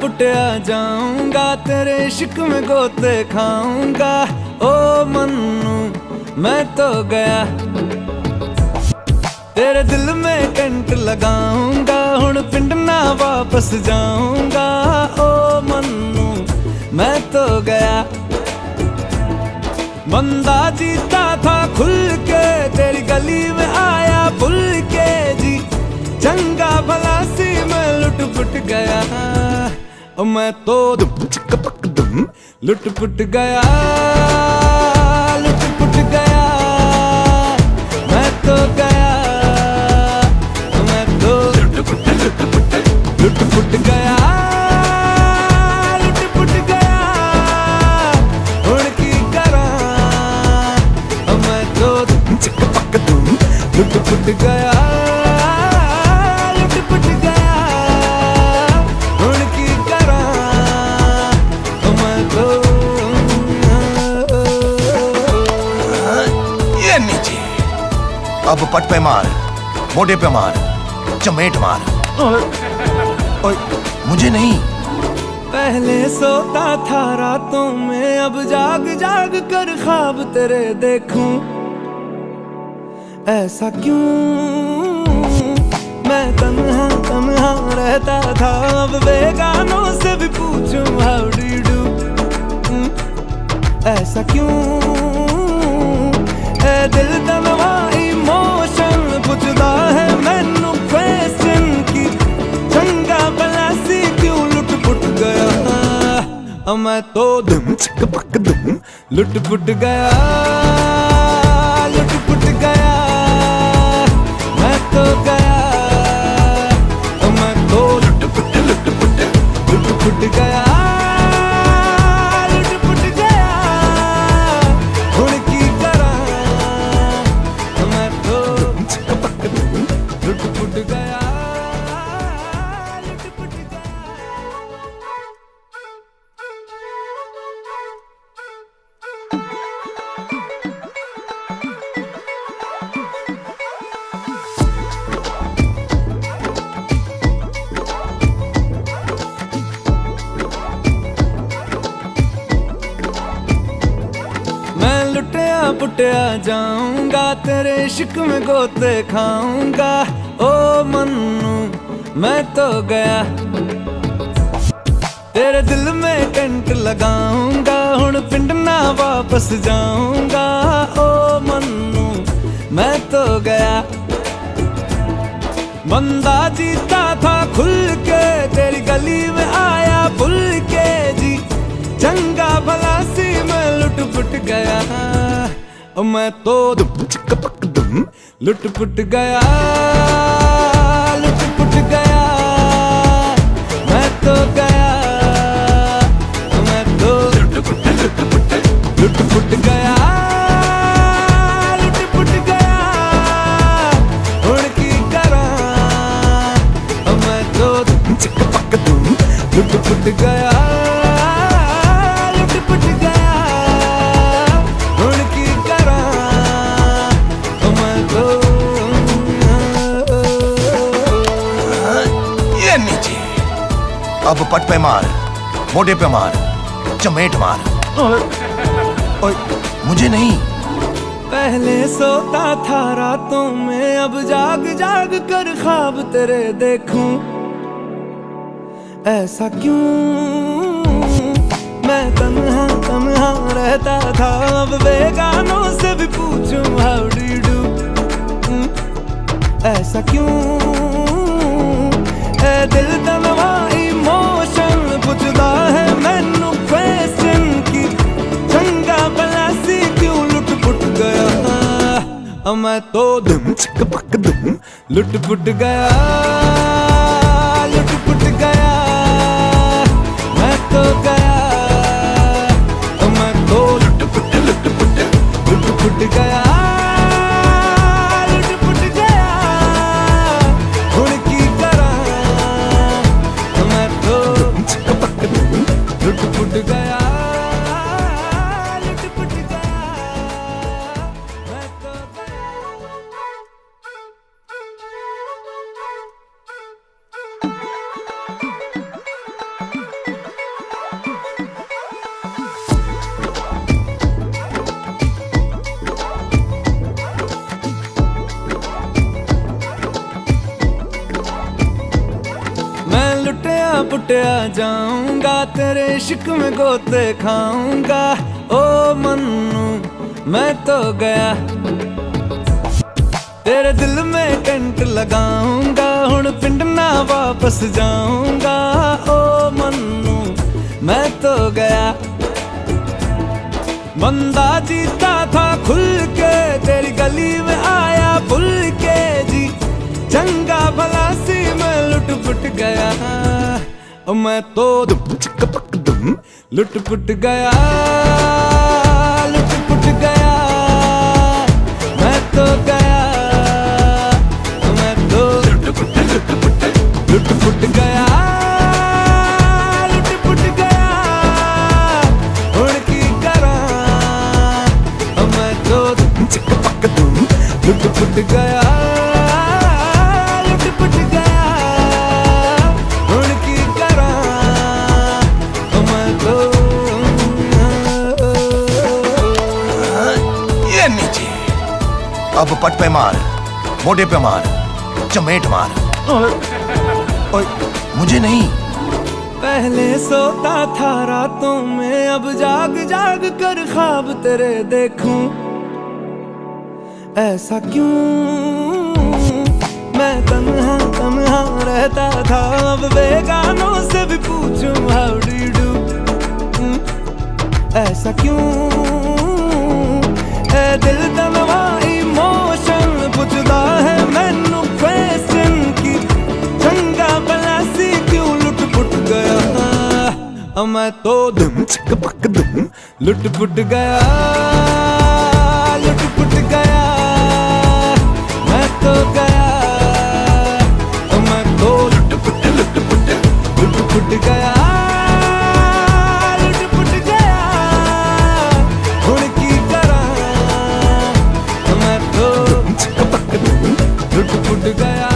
पुटिया जाऊंगा, तेरे इश्क में गोते खाऊंगा। ओ मन्नू मैं तो गया, तेरे दिल में कंट लगाऊंगा। हुण पिंड ना वापस जाऊंगा। ओ मन्नू मैं तो गया। बंदा जीता था खुल के, तेरी गली में आया भूल के जी। चंगा भला सी मैं लुट पुट गया। और मैं तो दुम चिक पक दुम लुट पुट गया, लुट पुट गया। मैं तो गया, मैं तो लुट पुट गया, लुट पुट गया। हुण की करा, मैं तो दुम चिक पक दुम लुट पुट गया, लुट पुट गया। हुण की करा, मैं तो ये नीचे। अब पट पे मार, मोटे पे मार, चमेट मार। ओए, मुझे नहीं। पहले सोता था रातों में, अब जाग जाग कर ख्वाब तेरे देखूं। ऐसा क्यों मैं तन्हा तन्हा रहता था, अब बेगानों से भी पूछूं हाउ डू यू डू। ऐसा क्यों ए दिल तनवा इमोशन पुछदा है मैनू क्वेश्चन की। चंगा भला सी क्यों लुट पुट गया। मैं तो दुम चिक पक दुम लुट पुट गया, लुट पुट गया। मैं तो गया, मैं तो लुट पुट गया, लुट पुट गया। हुण की करा, मैं तो दुम चिक पक दुम लुट पुट गया, लुट पुट गया। मैं लुटिया पुटिया जाऊंगा, तेरे इश्क में गोते खाऊंगा। ओ मन्नू मैं तो गया, तेरे दिल में कंट लगाऊंगा। हुण पिंड ना वापस जाऊंगा। ओ मन्नू मैं तो गया। बंदा जीता था खुल के, तेरी गली में आया भूल के जी। चंगा भला सी मैं लुट पुट गया। और मैं तो दुम चिक पक दुम लुट पुट गया, लुट पुट गया। मैं तो गया, मैं तो लुट पुट गया, लुट पुट गया। हुण की करा, मैं तो दुम चिक पक दुम लुट पुट गया, लुट पुट गया। हुण की करा, मैं तो ये नीचे। अब पट पे मार, मोटे पे मार, चमेट मार। ओए, मुझे नहीं। पहले सोता था रातों में, अब जाग जाग कर ख्वाब तेरे देखूं। ऐसा क्यों मैं तन्हा तन्हा रहता था, अब बेगानों से भी पूछूं हाउ डू यू डू। ऐसा क्यों ए दिल तनवा इमोशन पुछदा है मैनू क्वेश्चन की। चंगा भला सी क्यों लुट पुट गया। मैं तो दुम चिक पक दुम लुट पुट गया, लुट पुट गया। मैं तो गया, मैं तो लुट पुट गया, लुट पुट गया। हुण की करा, मैं तो चिक पक दुम लुट पुट गया, लुट पुट गया। मैं तो गया। पुटिया जाऊंगा, तेरे इश्क में गोते खाऊंगा। ओ मन्नू मैं तो गया, तेरे दिल में टेंट लगाऊंगा, हुण पिंड ना वापस जाऊंगा। ओ मन्नू मैं तो गया, बंदा जीता था खुल के, तेरी गली में आया भूल के जी। चंगा भला सी मैं लुट पुट गया, मैं तो दुम चिक पक दुम लुट पुट गया, लुट पुट गया। मैं तो गया, मैं तो लुट पुट गया, लुट पुट गया। हुण की करा, मैं तो दुम चिक पक दुम लुट पुट गया, लुट पुट गया। हुण की करा, मैं तो ये नीचे अब पट पे मार, मोटे पे मार, चमेट मार। ओए मुझे नहीं। पहले सोता था रातों में, अब जाग जाग कर ख्वाब तेरे देखूं। ऐसा क्यों मैं तन्हा तन्हा रहता था, अब बेगानों से भी पूछूं हाउ डू यू डू। ऐसा क्यों ए दिल तनवा इमोशन पुछदा है मैनू क्वेश्चन की। चंगा भला सी क्यों लुट पुट गया, मैं तो दुम चिक पक दुम लुट पुट गया, लुट पुट गया। मैं तो गया, मैं तो लुट पुट गया, लुट पुट गया। हुण की करा, मैं तो चिक पक दुम लुट पुट गया,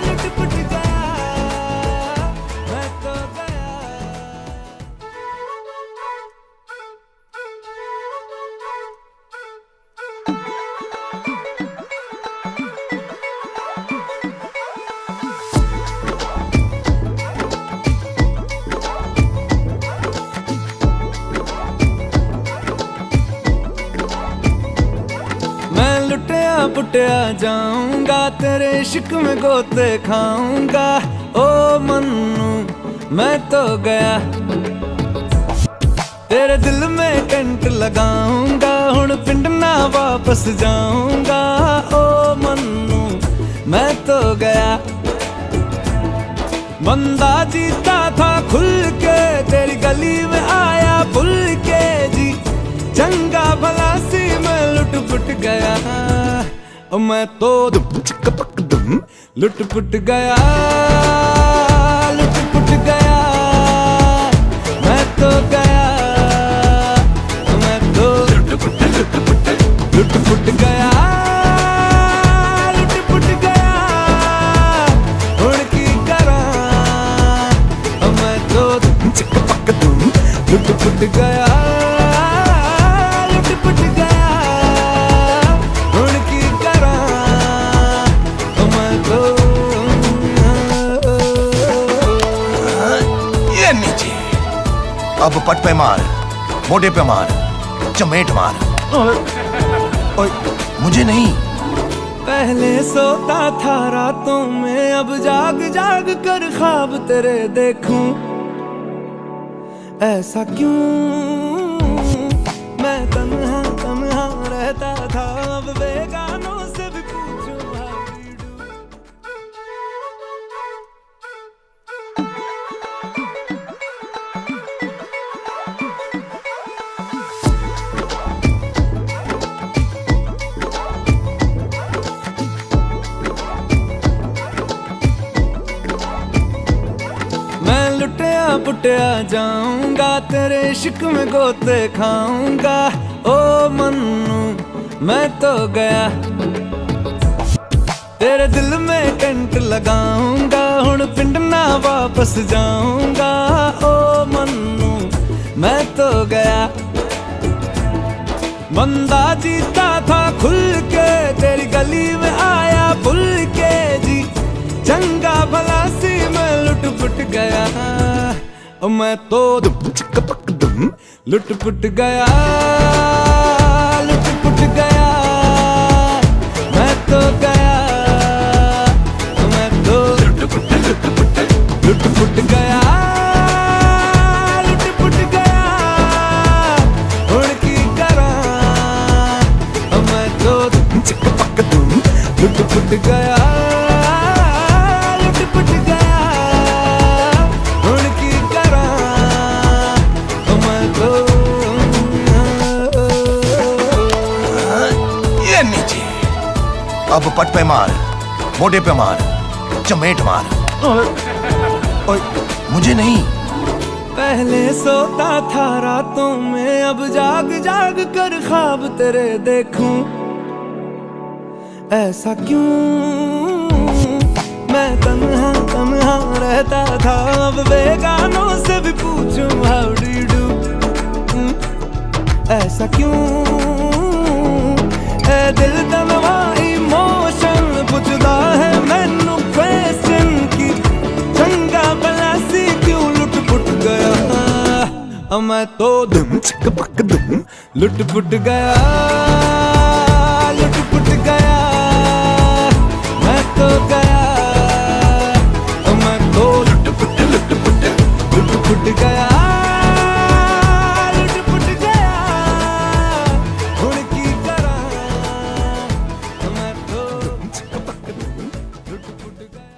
लुट पुट गया। मैं तो गया। मैं लुटिया पुटिया जाऊंगा, तेरे इश्क में गोते खाऊंगा। ओ मन्नू मैं तो गया, तेरे दिल में टेंट लगाऊंगा, हुण पिंड ना वापस जाऊंगा। ओ मन्नू मैं तो गया, बंदा जीता था खुल के, तेरी गली में आया भूल के जी। चंगा भला सी मैं लुट पुट गया, मैं तो दुम चिक पक दुम लुट पुट गया, लुट पुट गया। मैं तो गया, मैं तो लुट पुट गया, लुट पुट गया। हुण की करा, मैं तो दुम चिक पक दुम लुट पुट गया, लुट पुट गया। हुण की करा, मैं तो ये नीचे अब पट पे मार, मोटे पे मार, चमेट मार। ओए मुझे नहीं। पहले सोता था रातों में, अब जाग जाग कर ख्वाब तेरे देखूं। ऐसा क्यों मैं तन्हा तन्हा रहता था, अब बेगानों से भी पूछूं हाउ डू यू डू। मैं लुटिया पुटिया जाऊंगा, तेरे इश्क में गोते खाऊंगा। ओ मन्नू मैं तो गया, तेरे दिल में टेंट लगाऊंगा, हुण पिंड ना वापस जाऊंगा। ओ मन्नू मैं तो गया, बंदा जीता था खुल के, तेरी गली में आया भूल के जी। चंगा भला सी मैं लुट पुट गया ओ मैं तो दुम चिक पक दुम लुट पुट गया लुट पुट गया मैं तो गया मैं तो लुट पुट गया लुट पुट गया हुण की करा मैं तो दुम चिक पक दुम लुट पुट गया लुट पुट गया हुण की करा मैं तो ये नीचे अब पट पे मार मोटे पे मार चमेट मार ओए मुझे नहीं पहले सोता था रातों में अब जाग जाग कर ख्वाब तेरे देखूं ऐसा क्यों मैं तन्हा तन्हा रहता था अब बेगानों से भी पूछूं हाउ डू यू डू ऐसा क्यों ए दिल तनवा इमोशन पुछदा है मैनू क्वेश्चन की चंगा भला सी क्यों लुट पुट गया मैं तो दुम चिक पक दुम लुट पुट गया लुट पुट गया मैं तो गया मैं तो लुट पुट गया लुट पुट गया हुण की करा मैं तो दुम चिक पक दुम लुट पुट गया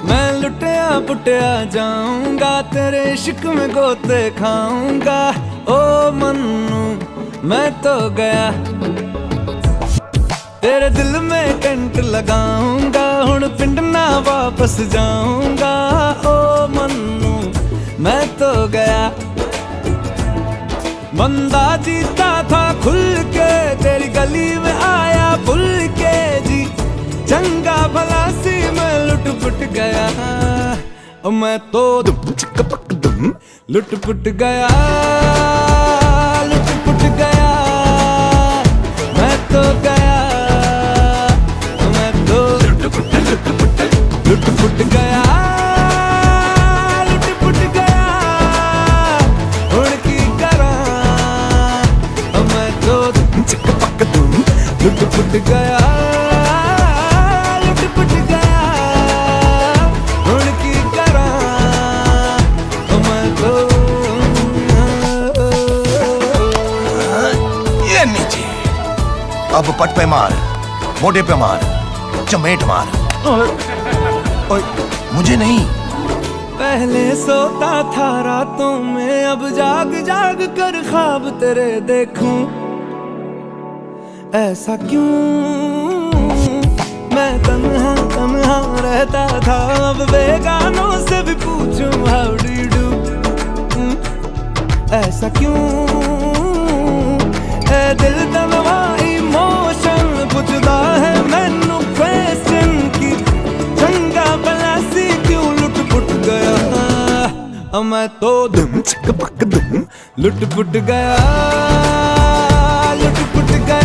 मैं लुटिया पुटिया जाऊंगा तेरे इश्क में गोते खाऊंगा ओ मन्नू मैं तो गया तेरे दिल में टेंट लगाऊंगा हुण पिंड ना वापस जाऊंगा ओ मन्नू मैं तो गया बंदा जीता था खुल के तेरी गली में आया भूल के जी चंगा भला सी मैं लुट पुट गया ओ मैं तो दुम चिक पक दुम लुट पुट गया लुट पुट गया मैं तो गया मैं तो लुट पुट गया लुट पुट गया हुण की करा मैं तो दुम चिक पक दुम लुट पुट गया लुट पुट गया हुण की करा मैं तो ये नीचे अब पट पे मार मोटे पे मार चमेट मार ओए मुझे नहीं पहले सोता था रातों में अब जाग जाग कर ख्वाब तेरे देखूं ऐसा क्यों मैं तन्हा तन्हा रहता था अब बेगानों से भी पूछूं हाउ डू यू डू ऐसा क्यों ए दिल तनवा इमोशन पुछदा है मैनू क्वेश्चन की चंगा भला सी क्यों लुट पुट गया मैं तो दुम चिक पक दुम लुट पुट गया लुट पुट गया